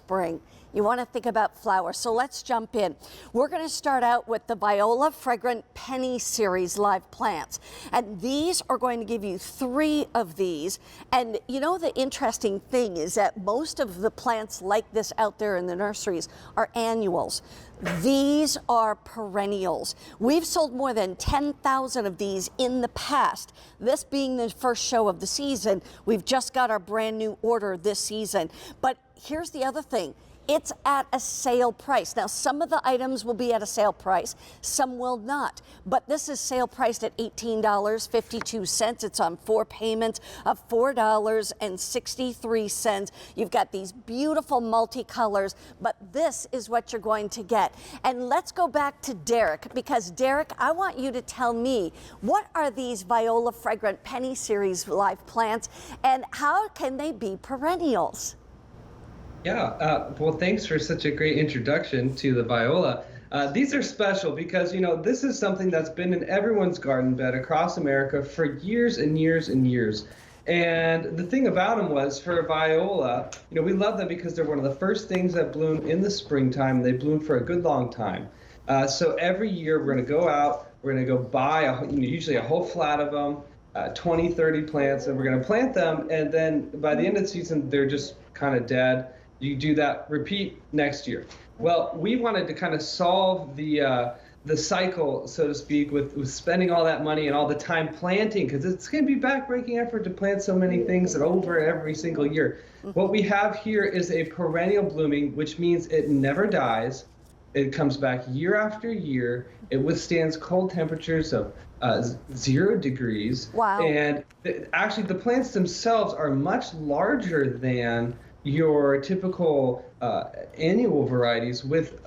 spring. You want to think about flowers. So let's jump in. We're going to start out with the Viola Fragrant Penny Series live plants. And these are going to give you 3 of these. And you know, the interesting thing is that most of the plants like this out there in the nurseries are annuals. These are perennials. We've sold more than 10,000 of these in the past. This being the first show of the season, we've just got our brand new order this season. But here's the other thing. It's at a sale price. Now, some of the items will be at a sale price, some will not. But this is sale priced at $18.52. It's on 4 payments of $4.63. You've got these beautiful multicolors, but this is what you're going to get. And let's go back to Derek, because Derek, I want you to tell me, what are these Viola Fragrant Penny Series live plants, and how can they be perennials? Yeah, well, thanks for such a great introduction to the viola. These are special because, you know, this is something that's been in everyone's garden bed across America for years and years and years. And the thing about them was, for viola, you know, we love them because they're one of the first things that bloom in the springtime. They bloom for a good long time. So every year we're going to go out, we're going to go buy usually a whole flat of them, 20, 30 plants, and we're going to plant them. And then by the end of the season, they're just kind of dead. You do that, repeat next year. Well, we wanted to kind of solve the cycle, so to speak, with spending all that money and all the time planting, because it's going to be backbreaking effort to plant so many things over every single year. What we have here is a perennial blooming, which means it never dies. It comes back year after year. It withstands cold temperatures of 0 degrees. Wow. And actually, the plants themselves are much larger than your typical annual varieties, with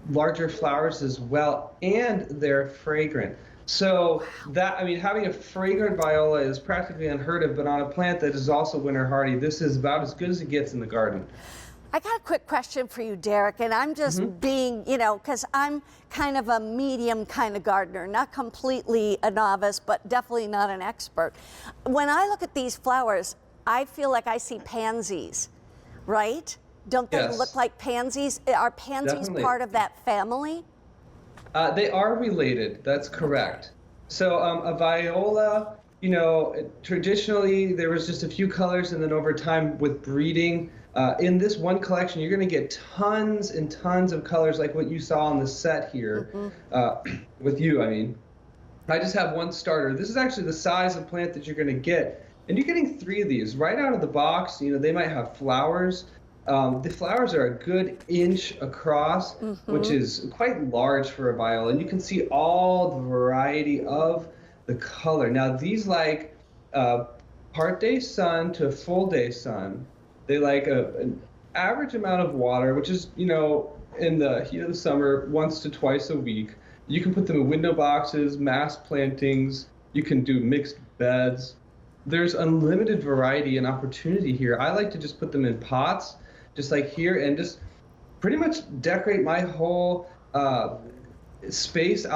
larger flowers as well, and they're fragrant. So that, I mean, having a fragrant viola is practically unheard of, but on a plant that is also winter hardy, this is about as good as it gets in the garden. I got a quick question for you, Derek, and I'm just being, you know, because I'm kind of a medium kind of gardener, not completely a novice, but definitely not an expert. When I look at these flowers, I feel like I see pansies. Right? Don't they look like pansies? Are pansies Definitely part of that family? They are related. That's correct. So a viola, you know, traditionally there was just a few colors, and then over time with breeding, in this one collection, you're going to get tons and tons of colors like what you saw on the set here. With you, I mean. I just have one starter. This is actually the size of plant that you're going to get. And you're getting 3 of these right out of the box. You know, they might have flowers. The flowers are a good inch across, which is quite large for a viola. And you can see all the variety of the color. Now, these like part day sun to full day sun. They like an average amount of water, which is, you know, in the heat of the summer, once to twice a week. You can put them in window boxes, mass plantings. You can do mixed beds. There's unlimited variety and opportunity here. I like to just put them in pots, just like here, and just pretty much decorate my whole outdoor space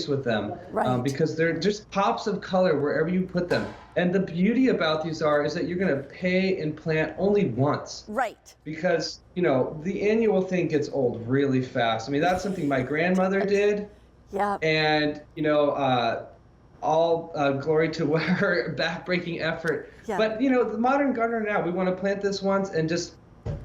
with them, because they're just pops of color wherever you put them. And the beauty about these is that you're going to pay and plant only once. Right. Because, you know, the annual thing gets old really fast. I mean, that's something my grandmother did. Yeah. And, you know, all glory to her backbreaking effort. Yeah. But, you know, the modern gardener now, we want to plant this once and just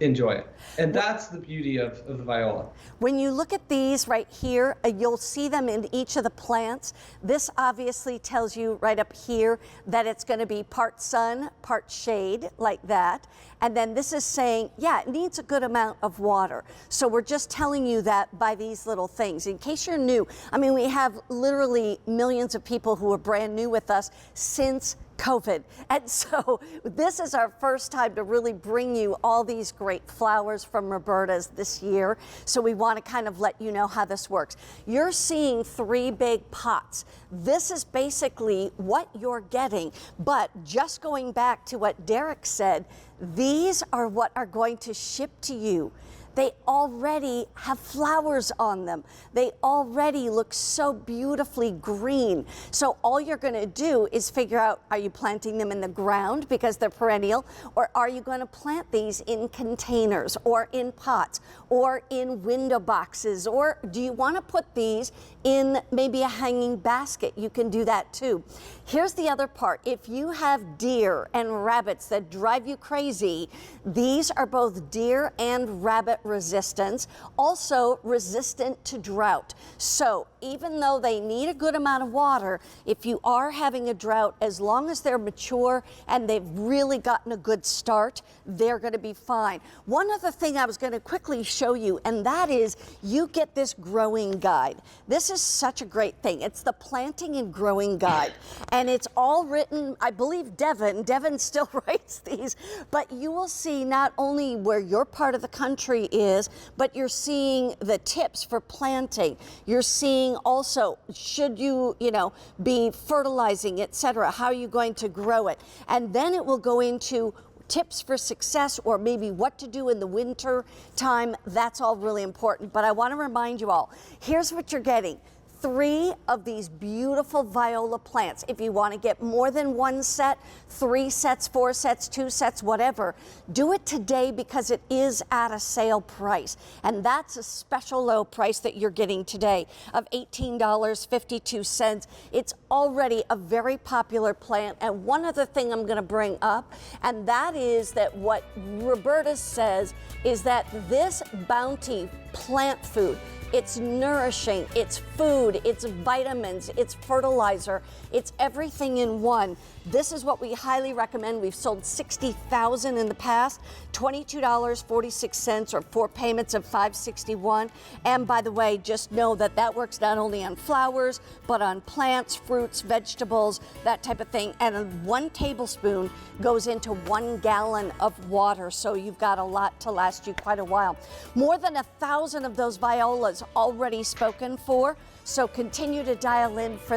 enjoy it. And that's the beauty of the viola. When you look at these right here, you'll see them in each of the plants. This obviously tells you right up here that it's going to be part sun, part shade, like that. And then this is saying, yeah, it needs a good amount of water. So we're just telling you that by these little things. In case you're new, I mean, we have literally millions of people who are brand new with us since COVID. And so this is our first time to really bring you all these great flowers from Roberta's this year. So we want to kind of let you know how this works. You're seeing 3 big pots. This is basically what you're getting. But just going back to what Derek said, These are what are going to ship to you. They already have flowers on them. They already look so beautifully green. So all you're going to do is figure out, are you planting them in the ground because they're perennial, or are you going to plant these in containers or in pots or in window boxes, or do you want to put these in maybe a hanging basket? You can do that too. Here's the other part. If you have deer and rabbits that drive you crazy, these are both deer and rabbit resistance, also resistant to drought. So even though they need a good amount of water, if you are having a drought, as long as they're mature and they've really gotten a good start, they're going to be fine. One other thing I was going to quickly show you, and that is you get this growing guide. This is such a great thing. It's the Planting and Growing Guide, and it's all written, I believe Devin still writes these, but you will see not only where your part of the country is, but you're seeing the tips for planting. You're seeing also, should you be fertilizing, etc. How are you going to grow it? And then it will go into tips for success, or maybe what to do in the winter time. That's all really important. But I want to remind you all, here's what you're getting. 3 of these beautiful viola plants. If you want to get more than 1 set, 3 sets, 4 sets, 2 sets, whatever, do it today because it is at a sale price. And that's a special low price that you're getting today of $18.52. It's already a very popular plant. And one other thing I'm going to bring up, and that is that what Roberta says is that this Bounty plant food, it's nourishing, it's food, it's vitamins, it's fertilizer, it's everything in one. This is what we highly recommend. We've sold 60,000 in the past, $22.46 or 4 payments of $561. And by the way, just know that that works not only on flowers, but on plants, fruits, vegetables, that type of thing. And 1 tablespoon goes into 1 gallon of water. So you've got a lot to last you quite a while. More than 1,000 of those violas already spoken for. So continue to dial in for